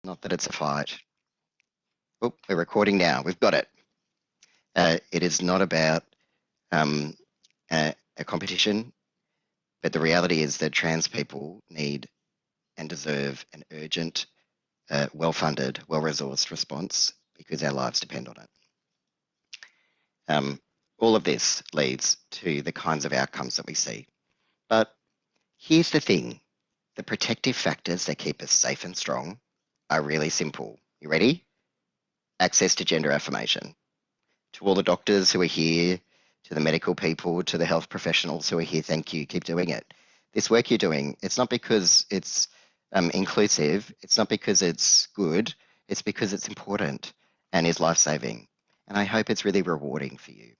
Not that it's a fight. Oh, we're recording now. We've got it. It is not about a competition, but the reality is that trans people need and deserve an urgent, well-funded, well-resourced response because our lives depend on it. All of this leads to the kinds of outcomes that we see. But here's the thing. The protective factors that keep us safe and strong are really simple. You ready? Access to gender affirmation. To all the doctors who are here, to the medical people, to the health professionals who are here, thank you. Keep doing it. This work you're doing, it's not because it's inclusive, it's not because it's good, it's because it's important and is life-saving. And I hope it's really rewarding for you.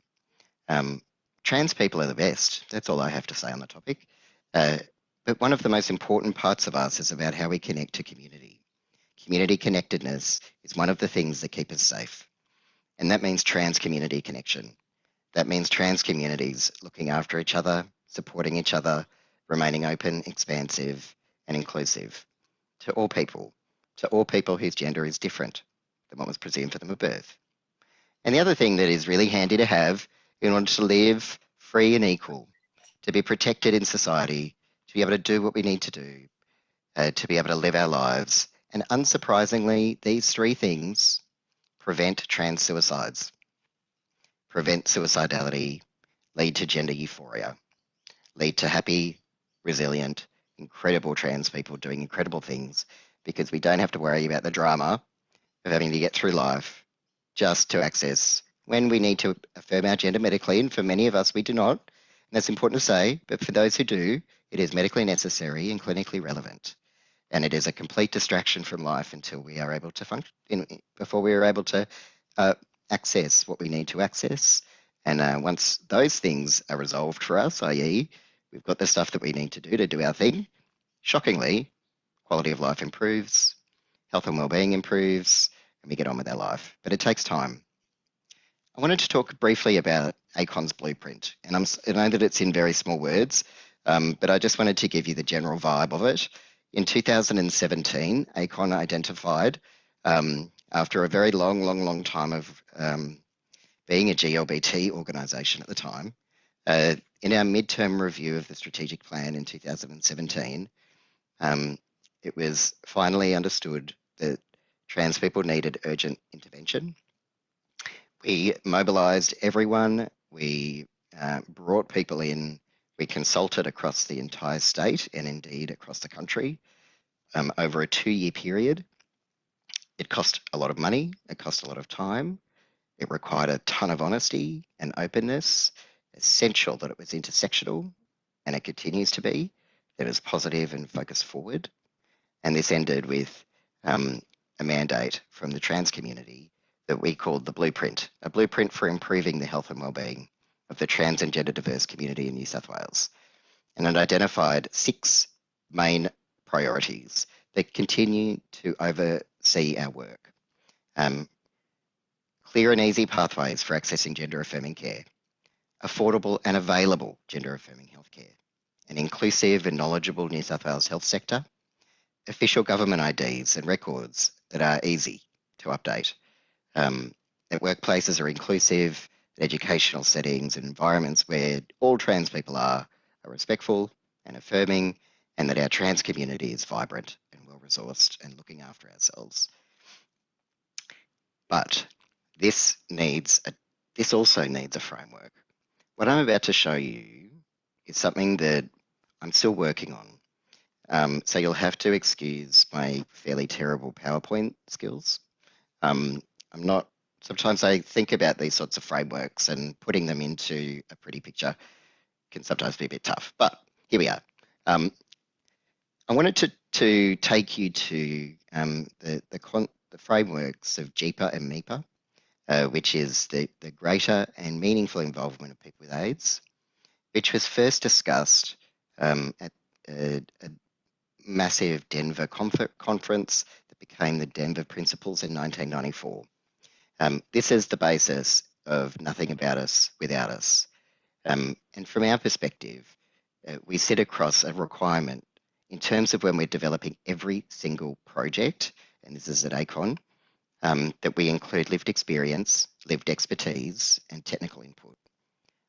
Trans people are the best. That's all I have to say on the topic. But one of the most important parts of us is about how we connect to community. Community connectedness is one of the things that keep us safe. And that means trans community connection. That means trans communities looking after each other, supporting each other, remaining open, expansive, and inclusive to all people whose gender is different than what was presumed for them at birth. And the other thing that is really handy to have in order to live free and equal, to be protected in society, to be able to do what we need to do, to be able to live our lives. And unsurprisingly, these three things prevent trans suicides, prevent suicidality, lead to gender euphoria, lead to happy, resilient, incredible trans people doing incredible things because we don't have to worry about the drama of having to get through life just to access when we need to affirm our gender medically, and for many of us we do not, and that's important to say, but for those who do, it is medically necessary and clinically relevant. And it is a complete distraction from life until we are able to function, before we are able to access what we need to access. And once those things are resolved for us, i.e. we've got the stuff that we need to do our thing, shockingly, quality of life improves, health and well-being improves, and we get on with our life. But it takes time. I wanted to talk briefly about ACON's blueprint, and I know that it's in very small words, but I just wanted to give you the general vibe of it. In 2017, ACON identified, after a very long time of being a GLBT organisation at the time, in our midterm review of the strategic plan in 2017, it was finally understood that trans people needed urgent intervention. We mobilised everyone, we brought people in, we consulted across the entire state and indeed across the country over a 2-year period. It cost a lot of money, it cost a lot of time, it required a ton of honesty and openness, essential that it was intersectional, and it continues to be, that it is positive and focused forward. And this ended with a mandate from the trans community that we called the blueprint, a blueprint for improving the health and wellbeing of the trans and gender diverse community in New South Wales. And it identified 6 main priorities that continue to oversee our work. Clear and easy pathways for accessing gender affirming care, affordable and available gender affirming healthcare, an inclusive and knowledgeable New South Wales health sector, official government IDs and records that are easy to update, that workplaces are inclusive, that educational settings and environments where all trans people are respectful and affirming, and that our trans community is vibrant and well-resourced and looking after ourselves. But this also needs a framework. What I'm about to show you is something that I'm still working on. So you'll have to excuse my fairly terrible PowerPoint skills. Sometimes I think about these sorts of frameworks and putting them into a pretty picture can sometimes be a bit tough, but here we are. I wanted to take you to the frameworks of GPA and MIPA, which is the greater and meaningful involvement of people with AIDS, which was first discussed at a massive Denver conference that became the Denver Principles in 1994. This is the basis of Nothing About Us Without Us. And from our perspective, we sit across a requirement in terms of when we're developing every single project and this is at ACON, that we include lived experience, lived expertise, and technical input.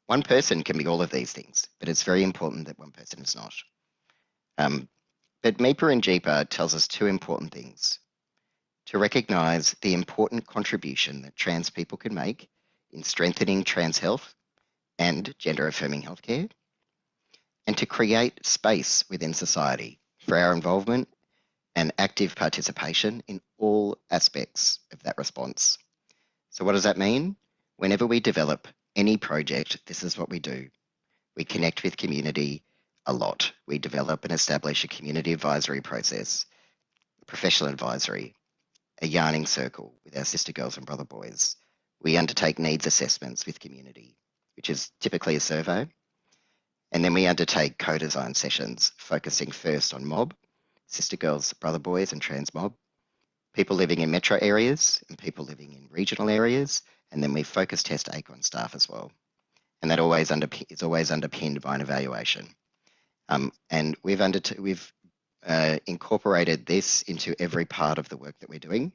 One person can be all of these things, but it's very important that one person is not. But MEPA and JEPA tells us two important things: to recognise the important contribution that trans people can make in strengthening trans health and gender-affirming healthcare, and to create space within society for our involvement and active participation in all aspects of that response. So what does that mean? Whenever we develop any project, this is what we do. We connect with community a lot. We develop and establish a community advisory process, professional advisory, a yarning circle with our sister girls and brother boys. We undertake needs assessments with community, which is typically a survey. And then we undertake co-design sessions, focusing first on mob, sister girls, brother boys, and trans mob, people living in metro areas and people living in regional areas. And then we focus test ACON staff as well. And that is always underpinned by an evaluation. And we've incorporated this into every part of the work that we're doing.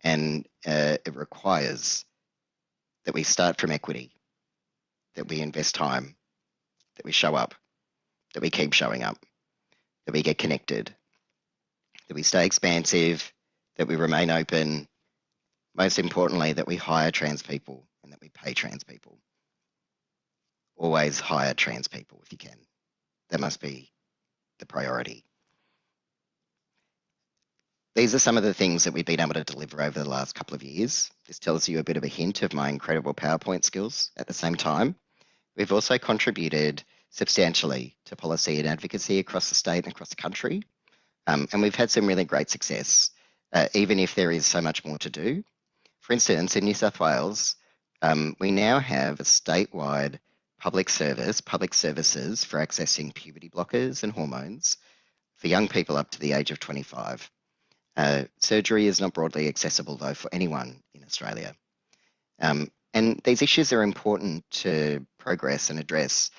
And it requires that we start from equity, that we invest time, that we show up, that we keep showing up, that we get connected, that we stay expansive, that we remain open, most importantly, that we hire trans people and that we pay trans people. Always hire trans people if you can. That must be the priority. These are some of the things that we've been able to deliver over the last couple of years. This tells you a bit of a hint of my incredible PowerPoint skills. At the same time, we've also contributed substantially to policy and advocacy across the state and across the country. And we've had some really great success, even if there is so much more to do. For instance, in New South Wales, we now have a statewide public services for accessing puberty blockers and hormones for young people up to the age of 25. Surgery is not broadly accessible, though, for anyone in Australia. And these issues are important to progress and address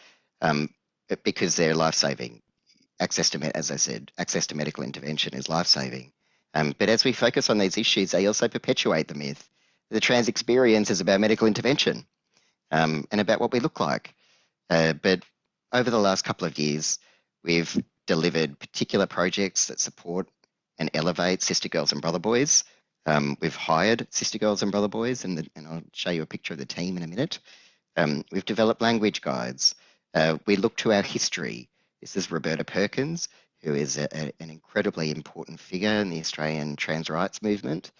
because they're life-saving. As I said, access to medical intervention is life-saving. But as we focus on these issues, they also perpetuate the myth that the trans experience is about medical intervention and about what we look like. But over the last couple of years, we've delivered particular projects that support and elevate sister girls and brother boys. We've hired sister girls and brother boys, and I'll show you a picture of the team in a minute. We've developed language guides. We look to our history. This is Roberta Perkins, who is an incredibly important figure in the Australian trans rights movement.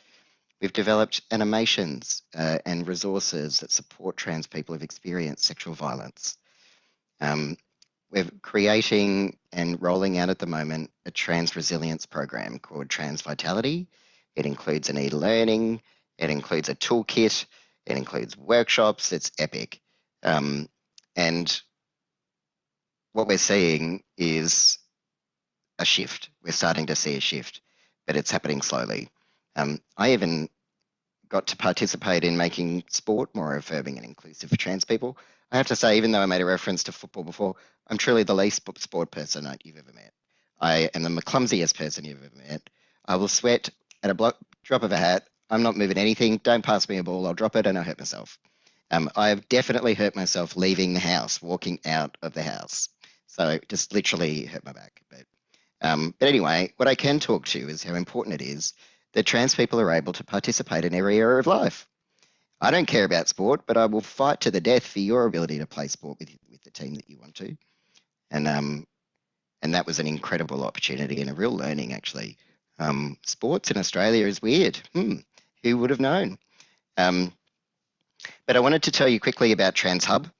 We've developed animations and resources that support trans people who've experienced sexual violence. We're creating and rolling out at the moment a trans resilience program called Trans Vitality. It includes an e-learning, it includes a toolkit, it includes workshops. It's epic. And what we're seeing is a shift. We're starting to see a shift, but it's happening slowly. I even got to participate in making sport more affirming and inclusive for trans people. I have to say, even though I made a reference to football before, I'm truly the least sport person you've ever met. I am the clumsiest person you've ever met. I will sweat at a drop of a hat. I'm not moving anything. Don't pass me a ball. I'll drop it and I'll hurt myself. I have definitely hurt myself leaving the house, walking out of the house. So just literally hurt my back. But anyway, what I can talk to is how important it is that trans people are able to participate in every area of life. I don't care about sport, but I will fight to the death for your ability to play sport with the team that you want to. And that was an incredible opportunity and a real learning, actually. Sports in Australia is weird. Who would have known? But I wanted to tell you quickly about TransHub.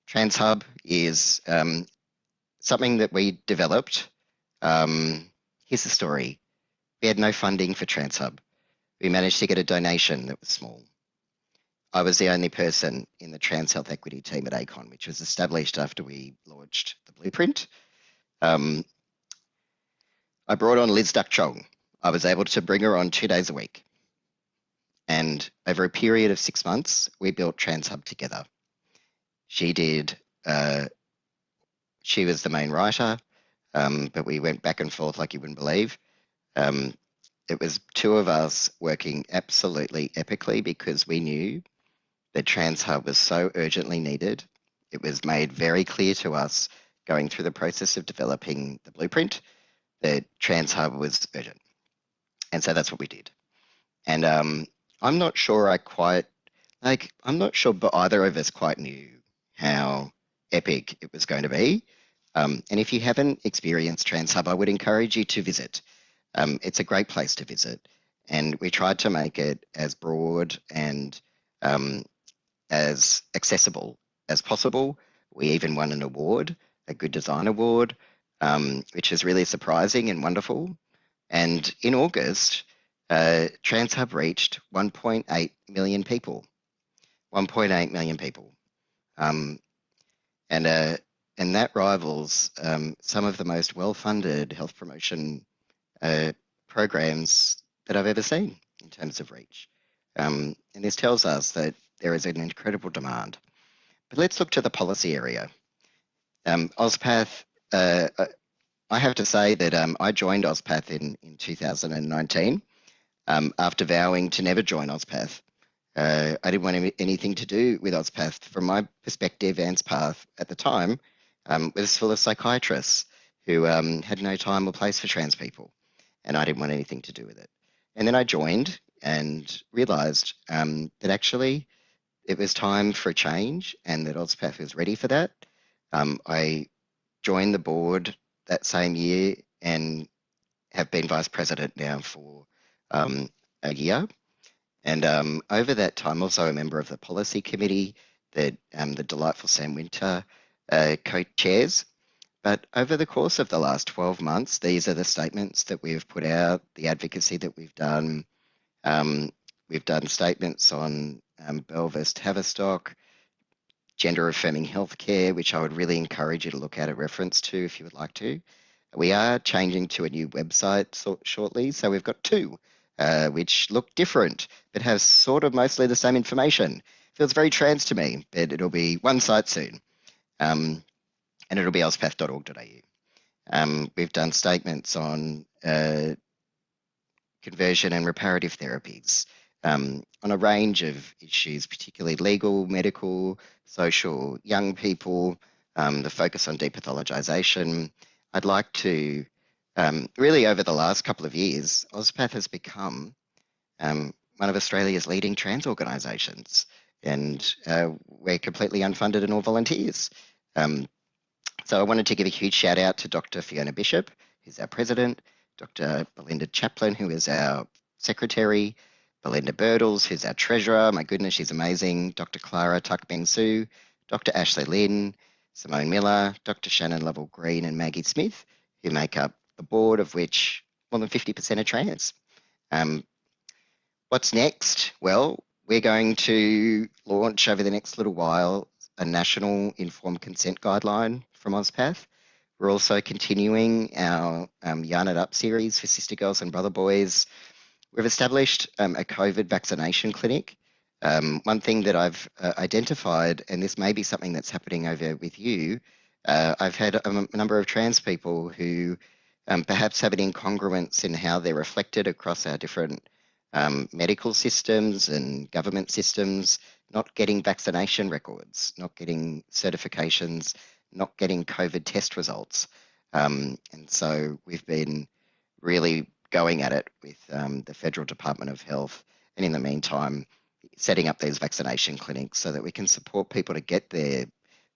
TransHub is something that we developed. Here's the story. We had no funding for TransHub. We managed to get a donation that was small. I was the only person in the Trans Health Equity team at ACON, which was established after we launched the blueprint. I brought on Liz Duck Chong. I was able to bring her on 2 days a week. And over a period of 6 months, we built TransHub together. She was the main writer, but we went back and forth like you wouldn't believe. it was two of us working absolutely epically because we knew that Trans Hub was so urgently needed. It was made very clear to us going through the process of developing the blueprint that Trans Hub was urgent. And so that's what we did. And I'm not sure I'm not sure but either of us quite knew how epic it was going to be. And if you haven't experienced Trans Hub, I would encourage you to visit. It's a great place to visit. And we tried to make it as broad and as accessible as possible. We even won an award, a Good Design Award, which is really surprising and wonderful. And in August, Trans Hub reached 1.8 million people. 1.8 million people. And that rivals some of the most well-funded health promotion programs that I've ever seen in terms of reach. And this tells us that there is an incredible demand. But let's look to the policy area. AusPATH, I have to say that I joined AusPATH in 2019 after vowing to never join AusPATH. I didn't want anything to do with AusPATH. From my perspective, AusPATH at the time was full of psychiatrists who had no time or place for trans people, and I didn't want anything to do with it. And then I joined and realised that actually it was time for a change and that AusPATH was ready for that. I joined the board that same year and have been vice president now for a year. And over that time, also a member of the policy committee that the delightful Sam Winter co-chairs. But over the course of the last 12 months, these are the statements that we've put out, the advocacy that we've done. We've done statements on Bell versus Tavistock, gender affirming healthcare, which I would really encourage you to look at a reference to if you would like to. We are changing to a new website shortly, so we've got two, which look different, but have sort of mostly the same information. Feels very trans to me, but it'll be one site soon, and it'll be auspath.org.au. We've done statements on conversion and reparative therapies, on a range of issues, particularly legal, medical, social, young people, the focus on depathologization. I'd like to, really over the last couple of years, AusPATH has become one of Australia's leading trans organisations, and we're completely unfunded and all volunteers. So I wanted to give a huge shout out to Dr. Fiona Bishop, who's our president, Dr. Belinda Chaplin, who is our secretary, Belinda Birtles, who's our treasurer. My goodness, she's amazing. Dr. Clara Tuck-Bensue, Dr. Ashley Lynn, Simone Miller, Dr. Shannon Lovell-Green, and Maggie Smith, who make up the board, of which more than 50% are trans. What's next? Well, we're going to launch over the next little while a national informed consent guideline from AusPATH. We're also continuing our Yarn It Up series for Sistergirls and Brotherboys. We've established a COVID vaccination clinic. One thing that I've identified, and this may be something that's happening over with you, I've had a number of trans people who perhaps have an incongruence in how they're reflected across our different medical systems and government systems, not getting vaccination records, not getting certifications, not getting COVID test results. And so we've been really going at it with the Federal Department of Health, and in the meantime, setting up these vaccination clinics so that we can support people to get their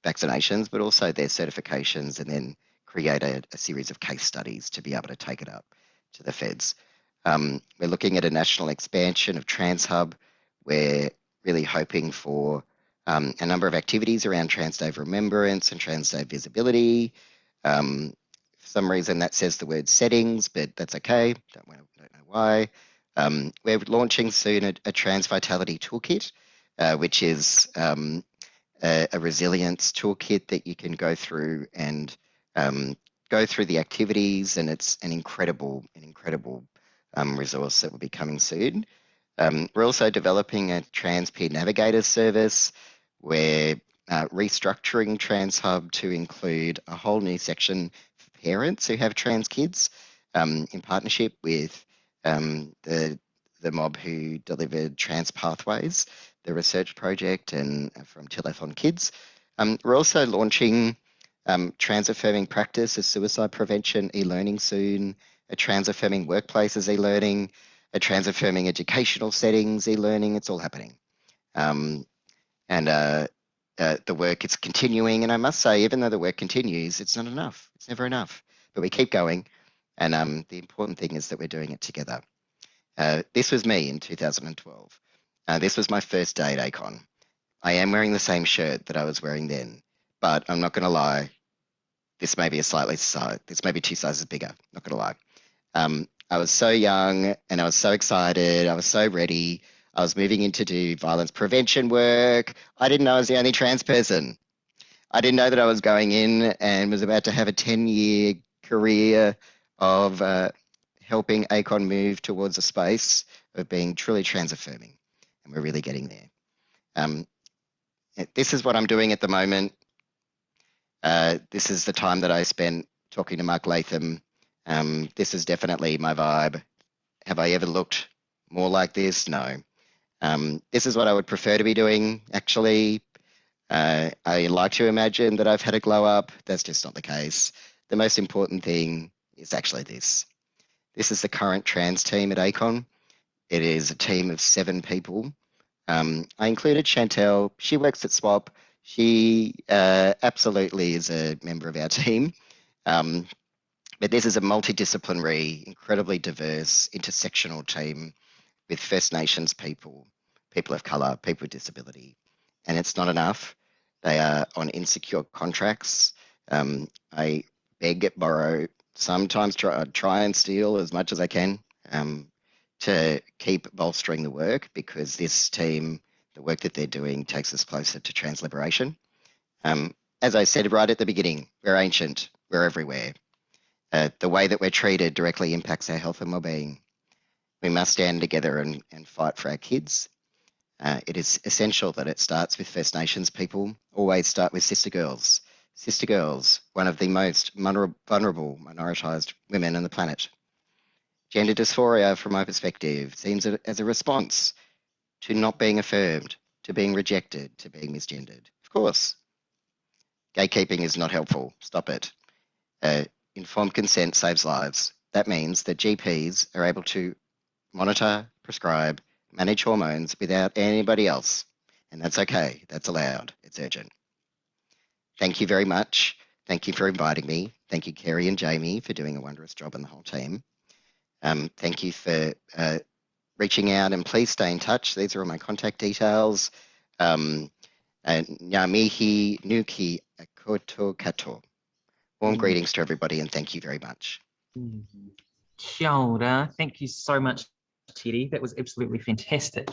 vaccinations, but also their certifications, and then create a series of case studies to be able to take it up to the feds. We're looking at a national expansion of Trans Hub. We're really hoping for a number of activities around Trans Day of Remembrance and Trans Day of Visibility. For some reason that says the word settings, but that's okay. Don't know why. We're launching soon a Trans Vitality Toolkit, which is a resilience toolkit that you can go through and go through the activities, and it's an incredible resource that will be coming soon. We're also developing a Trans Peer Navigator service. We're restructuring Trans Hub to include a whole new section for parents who have trans kids, in partnership with the mob who delivered Trans Pathways, the research project, and from Telethon Kids. We're also launching trans-affirming practice as suicide prevention e-learning soon, a trans-affirming workplaces e-learning, a trans-affirming educational settings e-learning. It's all happening. And the work is continuing. And I must say, even though the work continues, it's not enough. It's never enough. But we keep going. And the important thing is that we're doing it together. This was me in 2012. This was my first day at ACON. I am wearing the same shirt that I was wearing then, but I'm not going to lie. This may be this may be 2 sizes bigger. Not going to lie. I was so young and I was so excited. I was so ready. I was moving in to do violence prevention work. I didn't know I was the only trans person. I didn't know that I was going in and was about to have a 10-year career of helping ACON move towards a space of being truly trans-affirming. And we're really getting there. This is what I'm doing at the moment. This is the time that I spent talking to Mark Latham. This is definitely my vibe. Have I ever looked more like this? No. This is what I would prefer to be doing, actually. I like to imagine that I've had a glow up. That's just not the case. The most important thing is actually this. This is the current trans team at ACON. It is a team of 7 people. I included Chantel. She works at SWAP. She absolutely is a member of our team. But this is a multidisciplinary, incredibly diverse, intersectional team with First Nations people, people of colour, people with disability. And it's not enough. They are on insecure contracts. I beg, borrow, sometimes try and steal as much as I can to keep bolstering the work, because this team, the work that they're doing, takes us closer to trans liberation. As I said right at the beginning, we're ancient, we're everywhere. The way that we're treated directly impacts our health and well-being. We must stand together and fight for our kids. It is essential that it starts with First Nations people. Always start with sister girls. Sister girls, one of the most vulnerable minoritised women on the planet. Gender dysphoria, from my perspective, seems as a response to not being affirmed, to being rejected, to being misgendered. Of course. Gatekeeping is not helpful. Stop it. Informed consent saves lives. That means that GPs are able to monitor, prescribe, manage hormones without anybody else. And that's okay. That's allowed. It's urgent. Thank you very much. Thank you for inviting me. Thank you, Kerry and Jamie, for doing a wondrous job, and the whole team. Thank you for reaching out, and please stay in touch. These are all my contact details. Ngā mihi nuki akoto kato. Warm greetings to everybody, and thank you very much. Kia ora. Thank you so much, Teddy. That was absolutely fantastic.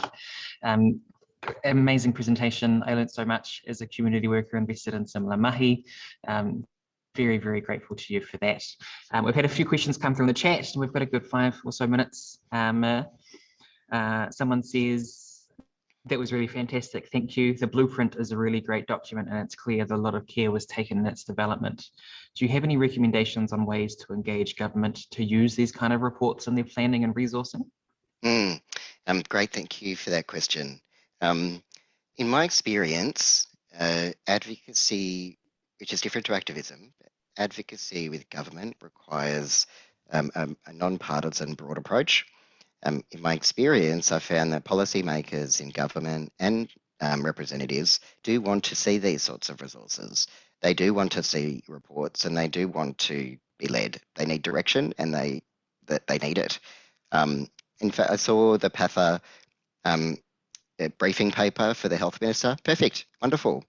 Amazing presentation. I learned so much as a community worker invested in similar mahi. Very, very grateful to you for that. We've had a few questions come from the chat, and we've got a good 5 or so minutes. Someone says, that was really fantastic. Thank you. The blueprint is a really great document, and it's clear that a lot of care was taken in its development. Do you have any recommendations on ways to engage government to use these kind of reports in their planning and resourcing? Great. Thank you for that question. In my experience, advocacy, which is different to activism, advocacy with government requires a non-partisan broad approach. In my experience, I found that policymakers in government and representatives do want to see these sorts of resources. They do want to see reports, and they do want to be led. They need direction, and they need it. In fact, I saw the PATHA briefing paper for the health minister. Perfect, wonderful.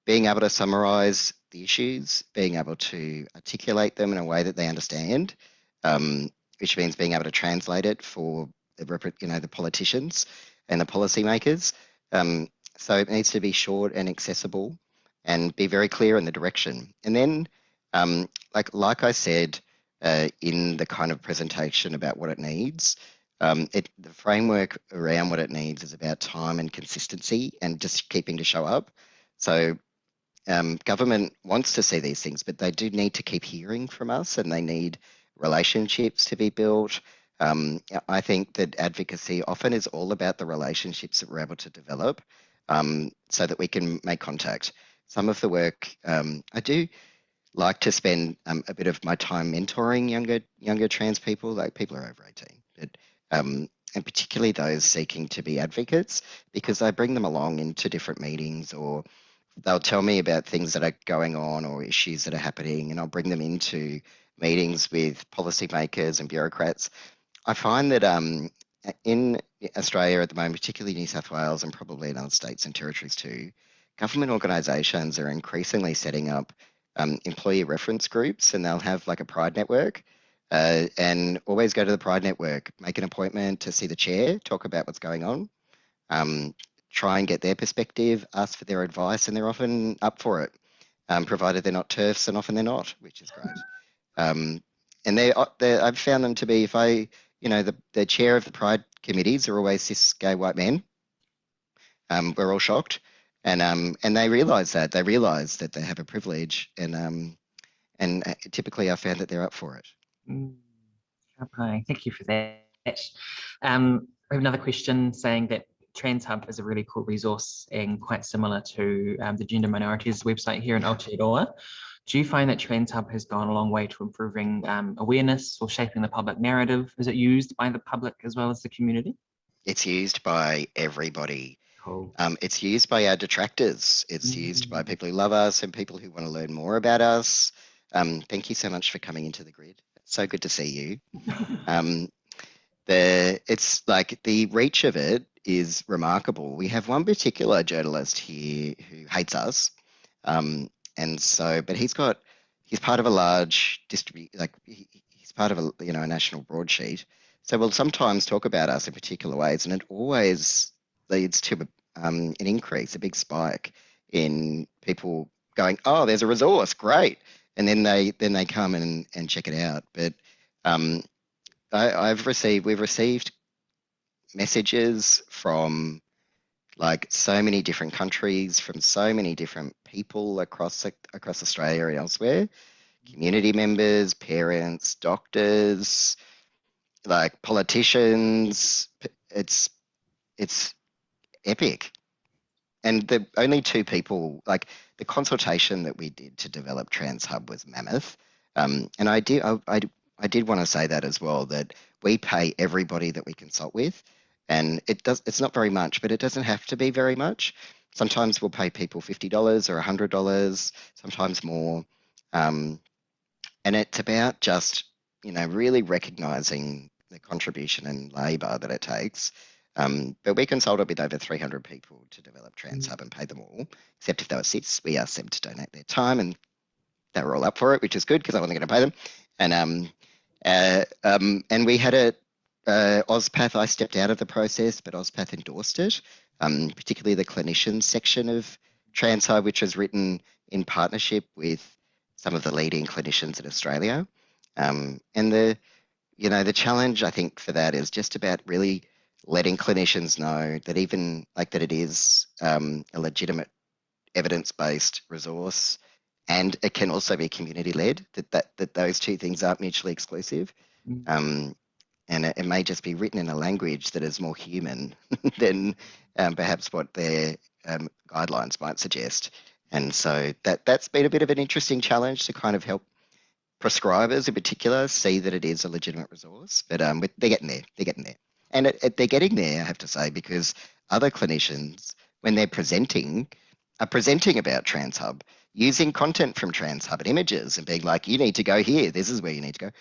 Being able to summarise the issues, being able to articulate them in a way that they understand, which means being able to translate it for the politicians and the policymakers. So it needs to be short and accessible, and be very clear in the direction. And then, like I said in the kind of presentation about what it needs, the framework around what it needs is about time and consistency and just keeping to show up. So government wants to see these things, but they do need to keep hearing from us, and they need relationships to be built. I think that advocacy often is all about the relationships that we're able to develop so that we can make contact. Some of the work I do like to spend a bit of my time mentoring younger trans people, like people who are over 18, but, and particularly those seeking to be advocates, because I bring them along into different meetings, or they'll tell me about things that are going on or issues that are happening, and I'll bring them into meetings with policymakers and bureaucrats. I find that in Australia at the moment, particularly New South Wales and probably in other states and territories too, government organisations are increasingly setting up employee reference groups, and they'll have like a Pride network. And always go to the Pride network, make an appointment to see the chair, talk about what's going on, try and get their perspective, ask for their advice, and they're often up for it, provided they're not TERFs, and often they're not, which is great. And I've found them to be, if I, the chair of the Pride committees are always cis gay white men. We're all shocked, and they realise that they have a privilege, and typically I found that they're up for it. Okay, thank you for that. We have another question saying that TransHub is a really cool resource and quite similar to the Gender Minorities website here in Aotearoa. Do you find that TransHub has gone a long way to improving awareness or shaping the public narrative? Is it used by the public as well as the community? It's used by everybody. Cool. It's used by our detractors. It's used by people who love us and people who want to learn more about us. Thank you so much for coming into the grid. It's so good to see you. It's like the reach of it is remarkable. We have one particular journalist here who hates us. But he's part of a large he's part of a national broadsheet. So we'll sometimes talk about us in particular ways, and it always leads to an increase, a big spike in people going, "Oh, there's a resource, great," and then they come and check it out. But we've received messages from like so many different countries, from so many different people across Australia and elsewhere, community members, parents, doctors, like politicians. It's epic. And the only two people, like the consultation that we did to develop TransHub was mammoth. And I did want to say that as well, that we pay everybody that we consult with. And it's not very much, but it doesn't have to be very much. Sometimes we'll pay people $50 or $100, sometimes more. And it's about just, really recognizing the contribution and labor that it takes. But we consulted with over 300 people to develop TransHub and pay them all, except if they were cis. We asked them to donate their time, and they were all up for it, which is good because I wasn't going to pay them. And we had AusPATH. I stepped out of the process, but AusPATH endorsed it, particularly the clinicians section of TransHub, which was written in partnership with some of the leading clinicians in Australia. And the challenge, I think, for that is just about really letting clinicians know that that it is a legitimate evidence-based resource, and it can also be community-led, that those two things aren't mutually exclusive. And it may just be written in a language that is more human than perhaps what their guidelines might suggest. And so that's been a bit of an interesting challenge to kind of help prescribers in particular see that it is a legitimate resource. But they're getting there. And they're getting there, I have to say, because other clinicians, when they're presenting, are presenting about TransHub, using content from TransHub and images and being like, you need to go here, this is where you need to go.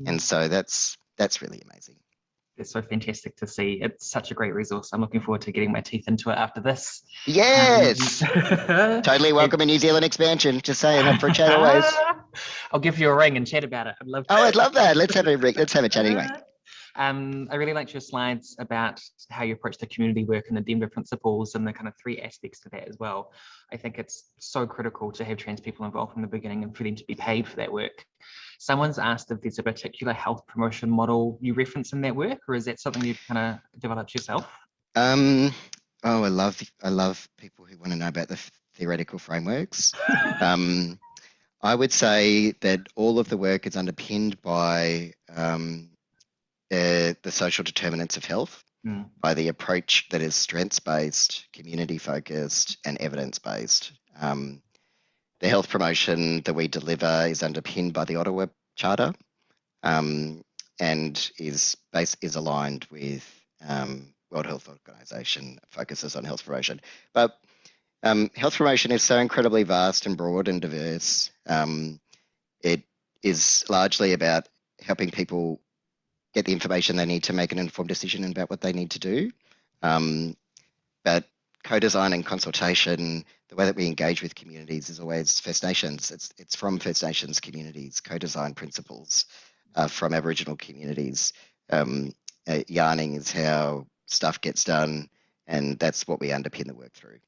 And so that's really amazing. It's so fantastic to see. It's such a great resource. I'm looking forward to getting my teeth into it after this. Yes. Totally welcome a New Zealand expansion. Just saying, up for a chat always. I'll give you a ring and chat about it. I'd love to. Oh, I'd love that. Let's have a chat anyway. I really liked your slides about how you approach the community work and the Denver principles and the kind of 3 aspects to that as well. I think it's so critical to have trans people involved from the beginning and for them to be paid for that work. Someone's asked if there's a particular health promotion model you reference in that work, or is that something you've kind of developed yourself? I love people who want to know about the theoretical frameworks. I would say that all of the work is underpinned by the social determinants of health by the approach that is strengths-based, community-focused, and evidence-based. The health promotion that we deliver is underpinned by the Ottawa Charter and is aligned with World Health Organization focuses on health promotion. But health promotion is so incredibly vast and broad and diverse. It is largely about helping people get the information they need to make an informed decision about what they need to do. But co-design and consultation, the way that we engage with communities is always First Nations. It's from First Nations communities, co-design principles from Aboriginal communities. Yarning is how stuff gets done, and that's what we underpin the work through.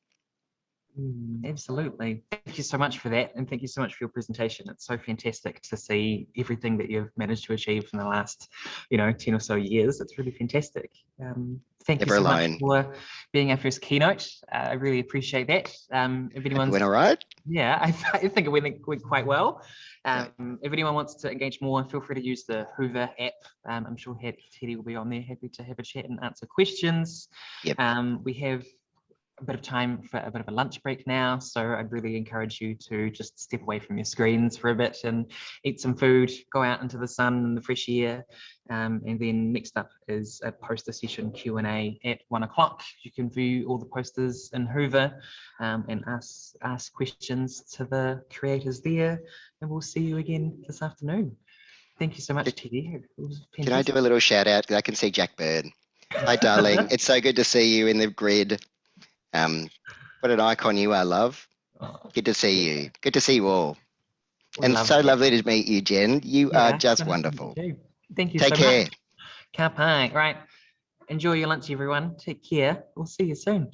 Absolutely. Thank you so much for that. And thank you so much for your presentation. It's so fantastic to see everything that you've managed to achieve in the last, 10 or so years. It's really fantastic. Thank you so much for being our first keynote. I really appreciate that. If anyone's, went all right? Yeah, I think it went quite well. If anyone wants to engage more, feel free to use the Hoover app. I'm sure Teddy will be on there, happy to have a chat and answer questions. Yep. We have a bit of time for a bit of a lunch break now, so I'd really encourage you to just step away from your screens for a bit and eat some food, go out into the sun and the fresh air, and then next up is a poster session Q&A at 1 o'clock. You can view all the posters in Hoover and ask questions to the creators there, and we'll see you again this afternoon. Thank you so much, Teddy. It was fantastic. Can I do a little shout out? I can see Jack Bird. Hi, darling. It's so good to see you in the grid. What an icon you are, love. Good to see you. Good to see you all. And so lovely to meet you, Jen. You are just wonderful. Thank you so much. Take care. Ka pai. Right. Enjoy your lunch, everyone. Take care. We'll see you soon.